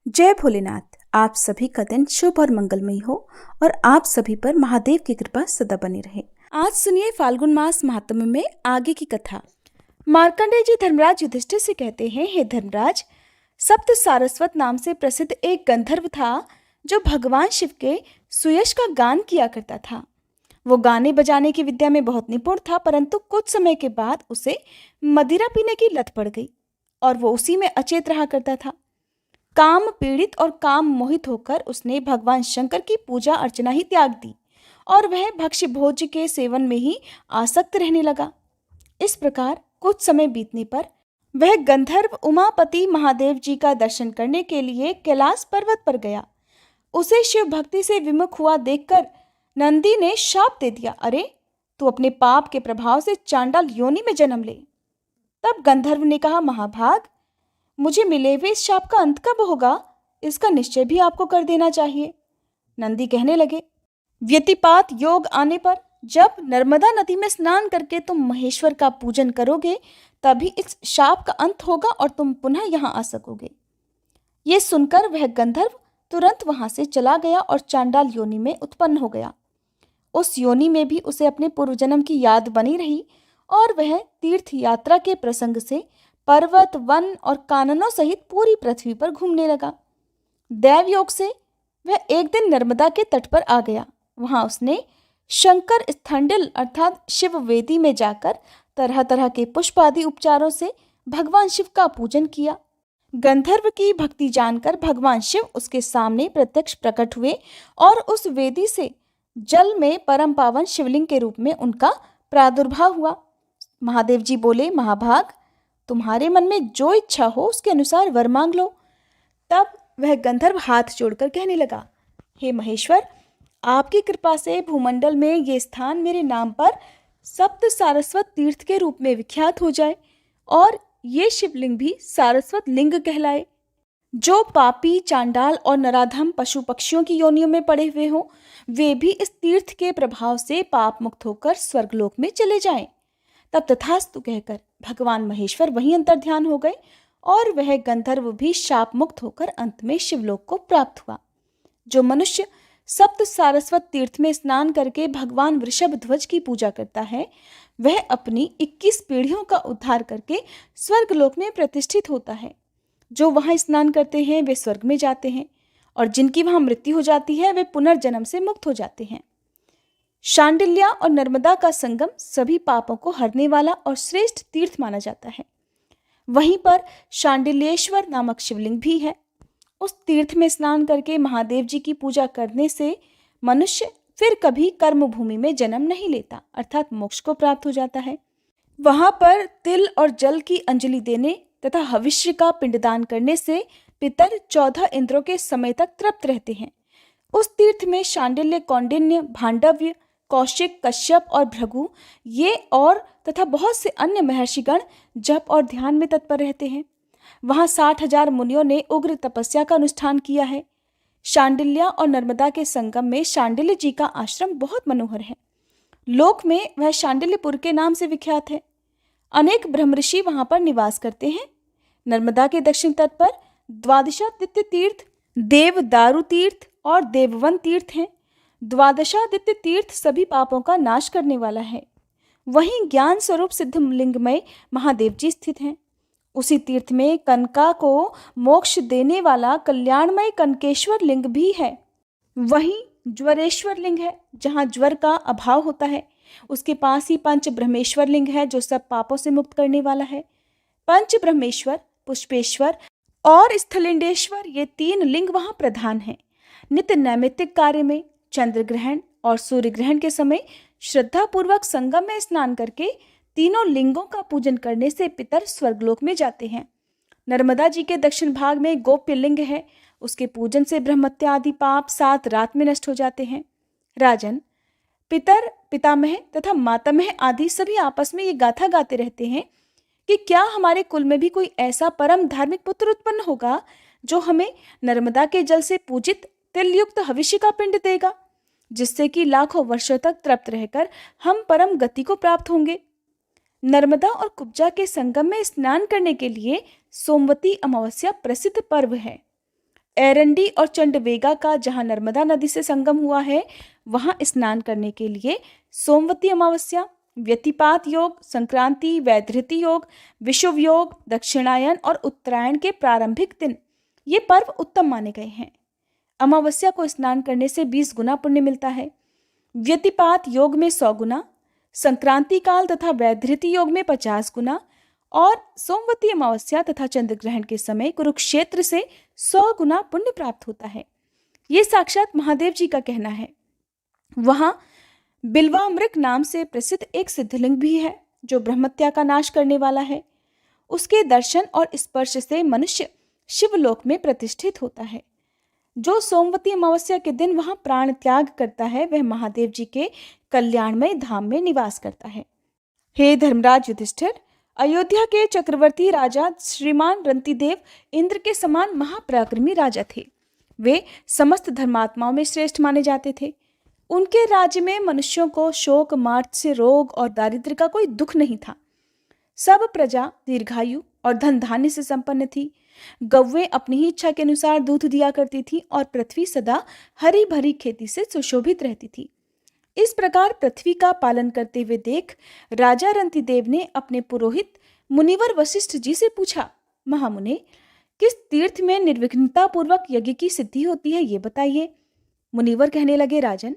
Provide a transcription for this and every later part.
जय भोलेनाथ। आप सभी का दिन शुभ और मंगलमय हो और आप सभी पर महादेव की कृपा सदा बनी रहे। आज सुनिए फाल्गुन मास महात्म्य में आगे की कथा। मार्कंडेय जी धर्मराज युधिष्ठिर से कहते हैं, हे धर्मराज, सप्त सारस्वत नाम से प्रसिद्ध एक गंधर्व था जो भगवान शिव के सुयश का गान किया करता था। वो गाने बजाने की विद्या में बहुत निपुण था, परंतु कुछ समय के बाद उसे मदिरा पीने की लत पड़ गई और वो उसी में अचेत रहा करता था। काम पीड़ित और काम मोहित होकर उसने भगवान शंकर की पूजा अर्चना ही त्याग दी और वह भक्ष्य भोज्य के सेवन में ही आसक्त रहने लगा। इस प्रकार कुछ समय बीतने पर वह गंधर्व उमापति महादेव जी का दर्शन करने के लिए कैलाश पर्वत पर गया। उसे शिव भक्ति से विमुख हुआ देखकर नंदी ने शाप दे दिया, अरे तू अपने पाप के प्रभाव से चांडाल योनि में जन्म ले। तब गंधर्व ने कहा, महाभाग, मुझे मिले हुए इस शाप का अंत कब होगा, इसका निश्चय भी आपको कर देना चाहिए। नंदी कहने लगे, व्यतिपात योग आने पर जब नर्मदा नदी में स्नान करके तुम महेश्वर का पूजन करोगे तभी इस शाप का अंत होगा और तुम पुनः यहाँ आ सकोगे। ये सुनकर वह गंधर्व तुरंत वहां से चला गया और चांडाल योनि में उत्पन्न हो गया। उस योनि में भी उसे अपने पूर्व जन्म की याद बनी रही और वह तीर्थ यात्रा के प्रसंग से पर्वत, वन और काननों सहित पूरी पृथ्वी पर घूमने लगा। दैव योग से वह एक दिन नर्मदा के तट पर आ गया। वहां उसने शंकर स्थंडिल अर्थात शिव वेदी में जाकर तरह तरह के पुष्प आदि उपचारों से भगवान शिव का पूजन किया। गंधर्व की भक्ति जानकर भगवान शिव उसके सामने प्रत्यक्ष प्रकट हुए और उस वेदी से जल में परम पावन शिवलिंग के रूप में उनका प्रादुर्भाव हुआ। महादेव जी बोले, महाभाग, तुम्हारे मन में जो इच्छा हो उसके अनुसार वर मांग लो। तब वह गंधर्व हाथ जोड़कर कहने लगा, हे महेश्वर, आपकी कृपा से भूमंडल में ये स्थान मेरे नाम पर सप्त सारस्वत तीर्थ के रूप में विख्यात हो जाए और ये शिवलिंग भी सारस्वत लिंग कहलाए। जो पापी, चांडाल और नराधम पशु पक्षियों की योनियों में पड़े हुए हों, वे भी इस तीर्थ के प्रभाव से पाप मुक्त होकर स्वर्गलोक में चले जाएं। तब तथास्तु कहकर भगवान महेश्वर वहीं अंतर्ध्यान हो गए और वह गंधर्व भी शाप मुक्त होकर अंत में शिवलोक को प्राप्त हुआ। जो मनुष्य सप्त सारस्वत तीर्थ में स्नान करके भगवान वृषभ ध्वज की पूजा करता है, वह अपनी 21 पीढ़ियों का उद्धार करके स्वर्गलोक में प्रतिष्ठित होता है। जो वहां स्नान करते हैं वे स्वर्ग में जाते हैं और जिनकी वहां मृत्यु हो जाती है वे पुनर्जन्म से मुक्त हो जाते हैं। शांडिल्या और नर्मदा का संगम सभी पापों को हरने वाला और श्रेष्ठ तीर्थ माना जाता है। वहीं पर शांडिल्येश्वर नामक शिवलिंग भी है। उस तीर्थ में स्नान करके महादेव जी की पूजा करने से मनुष्य फिर कभी कर्म भूमि में जन्म नहीं लेता, अर्थात मोक्ष को प्राप्त हो जाता है। वहां पर तिल और जल की अंजलि देने तथा हविष्य का पिंडदान करने से पितर 14 इंद्रों के समय तक तृप्त रहते हैं। उस तीर्थ में शांडिल्य, कौंडिन्य, भांडव्य, कौशिक, कश्यप और भृगु ये और तथा बहुत से अन्य महर्षिगण जप और ध्यान में तत्पर रहते हैं। वहां 60,000 मुनियों ने उग्र तपस्या का अनुष्ठान किया है। शांडिल्या और नर्मदा के संगम में शांडिल्य जी का आश्रम बहुत मनोहर है। लोक में वह शांडिल्यपुर के नाम से विख्यात है। अनेक ब्रह्मऋषि वहां पर निवास करते हैं। नर्मदा के दक्षिण तट पर द्वादशादित्य तीर्थ, देव दारू तीर्थ और देववन तीर्थ हैं। द्वादशादित्य तीर्थ सभी पापों का नाश करने वाला है। वहीं ज्ञान स्वरूप सिद्धलिंगमय महादेव जी स्थित हैं। उसी तीर्थ में कनका को मोक्ष देने वाला कल्याणमय कनकेश्वर लिंग भी है। वहीं ज्वरेश्वर लिंग है, जहाँ ज्वर का अभाव होता है। उसके पास ही पंच ब्रह्मेश्वर लिंग है, जो सब पापों से मुक्त करने वाला है। पंच ब्रह्मेश्वर, पुष्पेश्वर और स्थलिंडेश्वर ये 3 लिंग वहां प्रधान हैं। नित्य नैमित्तिक कार्य में चंद्र ग्रहण और सूर्य ग्रहण के समय श्रद्धा पूर्वक संगम में स्नान करके तीनों लिंगों का पूजन करने से पितर स्वर्गलोक में जाते हैं। नर्मदा जी के दक्षिण भाग में गोप्य लिंग है। उसके पूजन से ब्रह्मत्या आदि पाप 7 रात में नष्ट हो जाते हैं। राजन, पितर, पितामह तथा मातामह आदि सभी आपस में ये गाथा गाते रहते हैं कि क्या हमारे कुल में भी कोई ऐसा परम धार्मिक पुत्र उत्पन्न होगा जो हमें नर्मदा के जल से पूजित तिलयुक्त हविष्य का पिंड देगा, जिससे कि लाखों वर्षों तक तृप्त रहकर हम परम गति को प्राप्त होंगे। नर्मदा और कुब्जा के संगम में स्नान करने के लिए सोमवती अमावस्या प्रसिद्ध पर्व है। एरंडी और चंडवेगा का जहां नर्मदा नदी से संगम हुआ है, वहां स्नान करने के लिए सोमवती अमावस्या, व्यतिपात योग, संक्रांति, वैधृति योग, विषुव योग, दक्षिणायन और उत्तरायण के प्रारंभिक दिन ये पर्व उत्तम माने गए हैं। अमावस्या को स्नान करने से 20 गुना पुण्य मिलता है, व्यतिपात योग में 100 गुना, संक्रांति काल तथा वैधृति योग में 50 गुना और सोमवती अमावस्या तथा चंद्र ग्रहण के समय कुरुक्षेत्र से 100 गुना पुण्य प्राप्त होता है। ये साक्षात महादेव जी का कहना है। वहां बिल्वामृग नाम से प्रसिद्ध एक सिद्धलिंग भी है जो ब्रह्मत्या का नाश करने वाला है। उसके दर्शन और स्पर्श से मनुष्य शिवलोक में प्रतिष्ठित होता है। जो सोमवती अमावस्या के दिन वहां प्राण त्याग करता है वह महादेव जी के कल्याणमय धाम में निवास करता है। हे धर्मराज युधिष्ठिर, अयोध्या के चक्रवर्ती राजा श्रीमान रंतिदेव इंद्र के समान महापराक्रमी राजा थे। वे समस्त धर्मात्माओं में श्रेष्ठ माने जाते थे। उनके राज्य में मनुष्यों को शोक, मार्त्स्य, रोग और दारिद्र्य का कोई दुख नहीं था। सब प्रजा दीर्घायु और धन धान्य से संपन्न थी। गौवें अपनी ही इच्छा के अनुसार दूध दिया करती थी और पृथ्वी सदा हरी भरी खेती से सुशोभित रहती थी। इस प्रकार पृथ्वी का पालन करते हुए देख राजा रंतिदेव ने अपने पुरोहित मुनिवर वशिष्ठ जी से पूछा, महामुने, किस तीर्थ में निर्विघ्नता पूर्वक यज्ञ की सिद्धि होती है, ये बताइए। मुनिवर कहने लगे, राजन,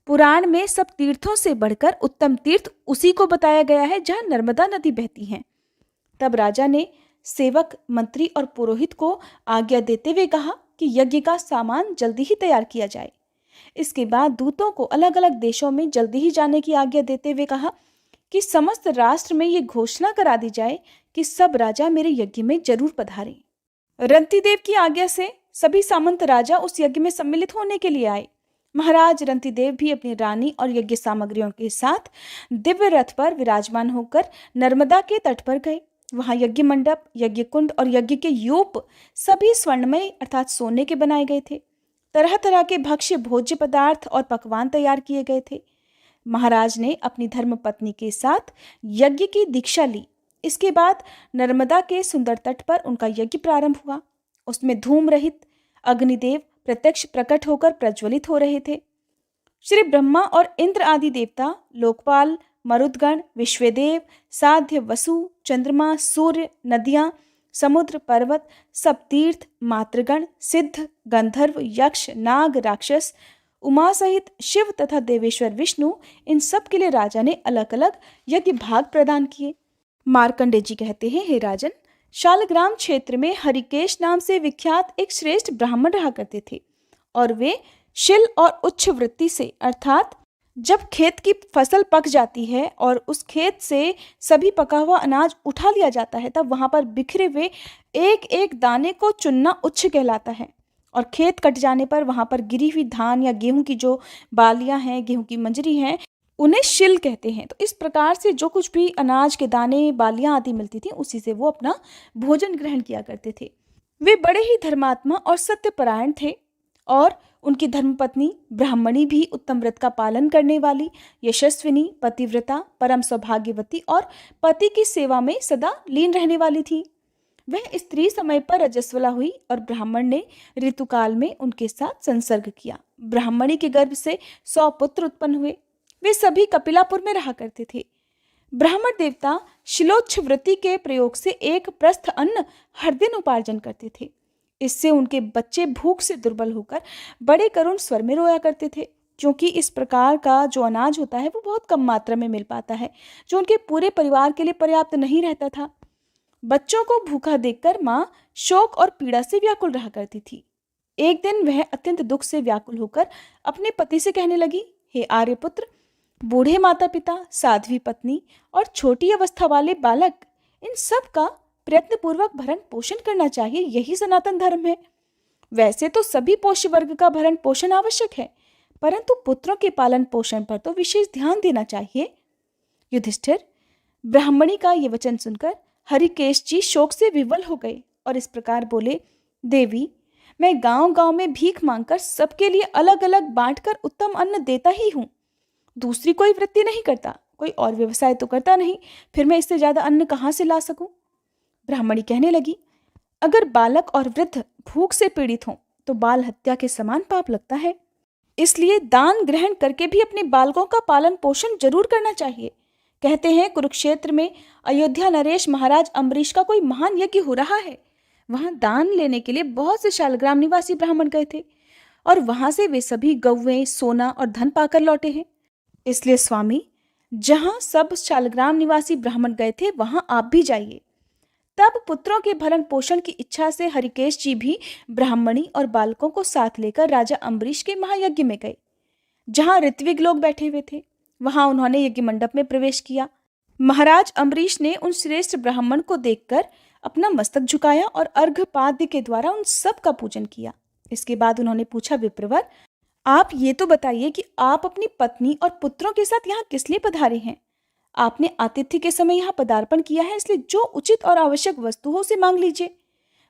पुराण में सब तीर्थों से बढ़कर उत्तम तीर्थ उसी को बताया गया है जहां नर्मदा नदी बहती है। तब राजा ने सेवक, मंत्री और पुरोहित को आज्ञा देते हुए कहा कि यज्ञ का सामान जल्दी ही तैयार किया जाए। इसके बाद दूतों को अलग अलग देशों में जल्दी ही जाने की आज्ञा देते हुए कहा कि समस्त राष्ट्र में ये घोषणा करा दी जाए कि सब राजा मेरे यज्ञ में जरूर पधारें। रंतिदेव की आज्ञा से सभी सामंत राजा उस यज्ञ में सम्मिलित होने के लिए आए। महाराज रंतिदेव भी अपनी रानी और यज्ञ सामग्रियों के साथ दिव्य रथ पर विराजमान होकर नर्मदा के तट पर गए। वहां यज्ञ मंडप, यज्ञ कुंड और यज्ञ के यूप सभी स्वर्णमय अर्थात सोने के बनाए गए थे। तरह तरह के भक्ष्य, भोज्य पदार्थ और पकवान तैयार किए गए थे। महाराज ने अपनी धर्मपत्नी के साथ यज्ञ की दीक्षा ली। इसके बाद नर्मदा के सुंदर तट पर उनका यज्ञ प्रारंभ हुआ। उसमें धूम रहित अग्निदेव प्रत्यक्ष प्रकट होकर प्रज्वलित हो रहे थे। श्री ब्रह्मा और इंद्र आदि देवता, लोकपाल, मरुदगण, विश्वदेव, साध्य, वसु, चंद्रमा, सूर्य, नदियां, समुद्र, पर्वत, सब तीर्थ, मातृगण, सिद्ध, गंधर्व, यक्ष, नाग, राक्षस, उमा सहित शिव तथा देवेश्वर विष्णु, इन सब के लिए राजा ने अलग अलग यज्ञ भाग प्रदान किए। मार्कंडेय जी कहते हैं, हे राजन, शालग्राम क्षेत्र में हरिकेश नाम से विख्यात एक श्रेष्ठ ब्राह्मण रहा करते थे और वे शिल और उच्च वृत्ति से अर्थात जब खेत की फसल पक जाती है और उस खेत से सभी पका हुआ अनाज उठा लिया जाता है, तब वहां पर बिखरे हुए एक एक दाने को चुनना उच्च कहलाता है। और खेत कट जाने पर वहां पर गिरी हुई धान या गेहूं की जो बालियां हैं, गेहूं की मंजरी हैं, उन्हें शिल कहते हैं। तो इस प्रकार से जो कुछ भी अनाज के दाने, बालियां आदि मिलती थी, उसी से वो अपना भोजन ग्रहण किया करते थे। वे बड़े ही धर्मात्मा और सत्यपरायण थे और उनकी धर्मपत्नी ब्राह्मणी भी उत्तम व्रत का पालन करने वाली, यशस्विनी, पतिव्रता, परम सौभाग्यवती और पति की सेवा में सदा लीन रहने वाली थी। वह स्त्री समय पर रजस्वला हुई और ब्राह्मण ने ऋतुकाल में उनके साथ संसर्ग किया। ब्राह्मणी के गर्भ से 100 पुत्र उत्पन्न हुए। वे सभी कपिलापुर में रहा करते थे। ब्राह्मण देवता शिलोच्छ वृत्ति के प्रयोग से एक प्रस्थ अन्न हर दिन उपार्जन करते थे। इससे उनके बच्चे भूख से दुर्बल होकर बड़े करुण स्वर में रोया करते थे, क्योंकि इस प्रकार का जो अनाज होता है वो बहुत कम मात्रा में मिल पाता है, जो उनके पूरे परिवार के लिए पर्याप्त नहीं रहता था। बच्चों को भूखा देखकर माँ शोक और पीड़ा से व्याकुल रहा करती थी। एक दिन वह अत्यंत दुख से व्याकुल होकर अपने पति से कहने लगी, हे आर्यपुत्र, बूढ़े माता पिता, साध्वी पत्नी और छोटी अवस्था वाले बालक, इन सब का प्रयत्न पूर्वक भरण पोषण करना चाहिए, यही सनातन धर्म है। वैसे तो सभी पोष्य वर्ग का भरण पोषण आवश्यक है, परंतु पुत्रों के पालन पोषण पर तो विशेष ध्यान देना चाहिए। युधिष्ठिर, ब्राह्मणी का ये वचन सुनकर हरिकेश जी शोक से विवल हो गए और इस प्रकार बोले, देवी, मैं गांव गांव में भीख मांगकर सबके लिए अलग अलग बांटकर उत्तम अन्न देता ही हूँ। दूसरी कोई वृत्ति नहीं करता, कोई और व्यवसाय तो करता नहीं, फिर मैं इससे ज्यादा अन्न कहाँ से ला सकूं? ब्राह्मणी कहने लगी, अगर बालक और वृद्ध भूख से पीड़ित हों तो बाल हत्या के समान पाप लगता है। इसलिए दान ग्रहण करके भी अपने बालकों का पालन पोषण जरूर करना चाहिए। कहते हैं कुरुक्षेत्र में अयोध्या नरेश महाराज अम्बरीश का कोई महान यज्ञ हो रहा है। वहां दान लेने के लिए बहुत से शालग्राम निवासी ब्राह्मण गए थे और वहां से वे सभी गौवें, सोना और धन पाकर लौटे हैं। इसलिए स्वामी, जहां सब शालग्राम निवासी ब्राह्मण गए थे वहां आप भी जाइए। तब पुत्रों के भरण पोषण की इच्छा से हरिकेश जी भी ब्राह्मणी और बालकों को साथ लेकर राजा अम्बरीश के महायज्ञ में गए। जहां ऋत्विक लोग बैठे हुए थे वहां उन्होंने यज्ञ मंडप में प्रवेश किया। महाराज अम्बरीश ने उन श्रेष्ठ ब्राह्मण को देखकर अपना मस्तक झुकाया और अर्घपाद्य के द्वारा उन सब का पूजन किया। इसके बाद उन्होंने पूछा, विप्रवर, आप ये तो बताइए कि आप अपनी पत्नी और पुत्रों के साथ यहाँ किस लिए पधारे हैं? आपने आतिथ्य के समय यहाँ पदार्पण किया है, इसलिए जो उचित और आवश्यक वस्तु हो उसे मांग लीजिए।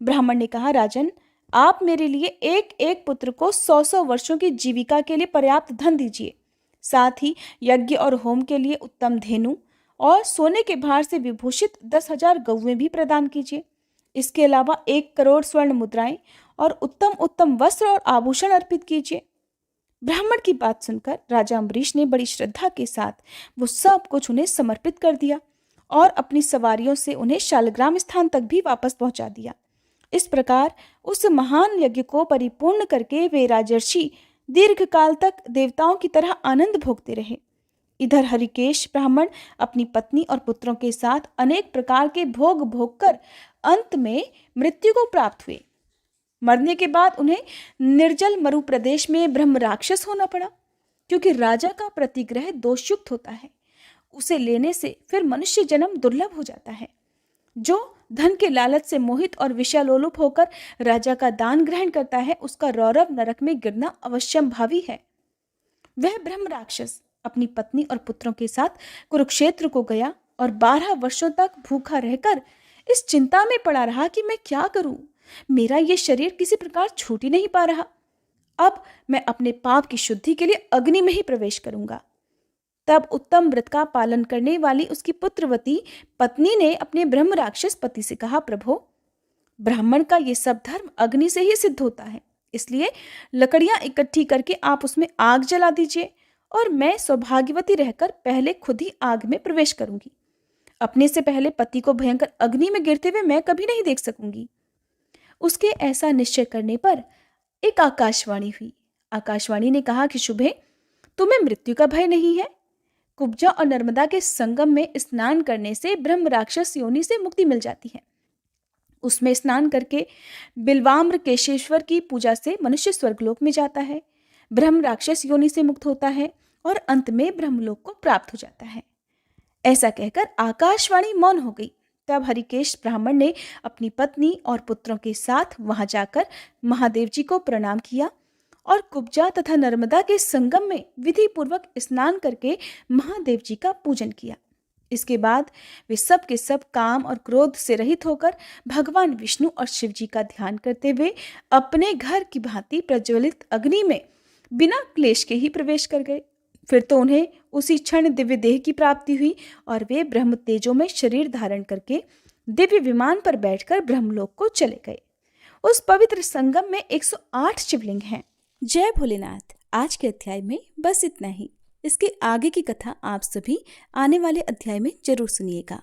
ब्राह्मण ने कहा, राजन, आप मेरे लिए एक एक पुत्र को 100-100 वर्षों की जीविका के लिए पर्याप्त धन दीजिए। साथ ही यज्ञ और होम के लिए उत्तम धेनु और सोने के भार से विभूषित 10,000 गौवें भी प्रदान कीजिए। इसके अलावा 1 करोड़ स्वर्ण मुद्राएं और उत्तम उत्तम वस्त्र और आभूषण अर्पित कीजिए। ब्राह्मण की बात सुनकर राजा अम्बरीश ने बड़ी श्रद्धा के साथ वो सब कुछ उन्हें समर्पित कर दिया और अपनी सवारियों से उन्हें शालग्राम स्थान तक भी वापस पहुंचा दिया। इस प्रकार उस महान यज्ञ को परिपूर्ण करके वे राजर्षि दीर्घ काल तक देवताओं की तरह आनंद भोगते रहे। इधर हरिकेश ब्राह्मण अपनी पत्नी और पुत्रों के साथ अनेक प्रकार के भोग भोग कर अंत में मृत्यु को प्राप्त हुए। मरने के बाद उन्हें निर्जल मरु प्रदेश में ब्रह्म राक्षस होना पड़ा, क्योंकि राजा का प्रतिग्रह दोषयुक्त होता है। उसे लेने से फिर मनुष्य जन्म दुर्लभ हो जाता है। जो धन के लालच से मोहित और विषयालोलुप होकर राजा का दान ग्रहण करता है, उसका रौरव नरक में गिरना अवश्यंभावी है। वह ब्रह्म राक्षस अपनी पत्नी और पुत्रों के साथ कुरुक्षेत्र को गया और 12 वर्षों तक भूखा रहकर इस चिंता में पड़ा रहा कि मैं क्या करूं, मेरा ये शरीर किसी प्रकार छूट ही नहीं पा रहा। अब मैं अपने पाप की शुद्धि के लिए अग्नि में ही प्रवेश करूंगा। तब उत्तम व्रत का पालन करने वाली उसकी पुत्रवती पत्नी ने अपने ब्रह्म राक्षस पति से कहा, प्रभो, ब्राह्मण का ये सब धर्म अग्नि से ही सिद्ध होता है, इसलिए लकड़ियां इकट्ठी करके आप उसमें आग जला दीजिए और मैं सौभाग्यवती रहकर पहले खुद ही आग में प्रवेश करूंगी। अपने से पहले पति को भयंकर अग्नि में गिरते हुए मैं कभी नहीं देख सकूंगी। उसके ऐसा निश्चय करने पर एक आकाशवाणी हुई। आकाशवाणी ने कहा कि शुभे, तुम्हें मृत्यु का भय नहीं है। कुब्जा और नर्मदा के संगम में स्नान करने से ब्रह्म राक्षस योनि से मुक्ति मिल जाती है। उसमें स्नान करके बिल्वाम्र केशेश्वर की पूजा से मनुष्य स्वर्गलोक में जाता है, ब्रह्म राक्षस योनि से मुक्त होता है और अंत में ब्रह्मलोक को प्राप्त हो जाता है। ऐसा कहकर आकाशवाणी मौन हो गई। तब हरिकेश ब्राह्मण ने अपनी पत्नी और पुत्रों के साथ वहां जाकर महादेव जी को प्रणाम किया और कुब्जा तथा नर्मदा के संगम में विधि पूर्वक स्नान करके महादेव जी का पूजन किया। इसके बाद वे सब के सब काम और क्रोध से रहित होकर भगवान विष्णु और शिव जी का ध्यान करते हुए अपने घर की भांति प्रज्वलित अग्नि में बिना क्लेश के ही प्रवेश कर गए। फिर तो उन्हें उसी क्षण दिव्य देह की प्राप्ति हुई और वे ब्रह्म तेजो में शरीर धारण करके दिव्य विमान पर बैठकर ब्रह्मलोक को चले गए। उस पवित्र संगम में 108 शिवलिंग हैं। जय भोलेनाथ। आज के अध्याय में बस इतना ही। इसके आगे की कथा आप सभी आने वाले अध्याय में जरूर सुनिएगा।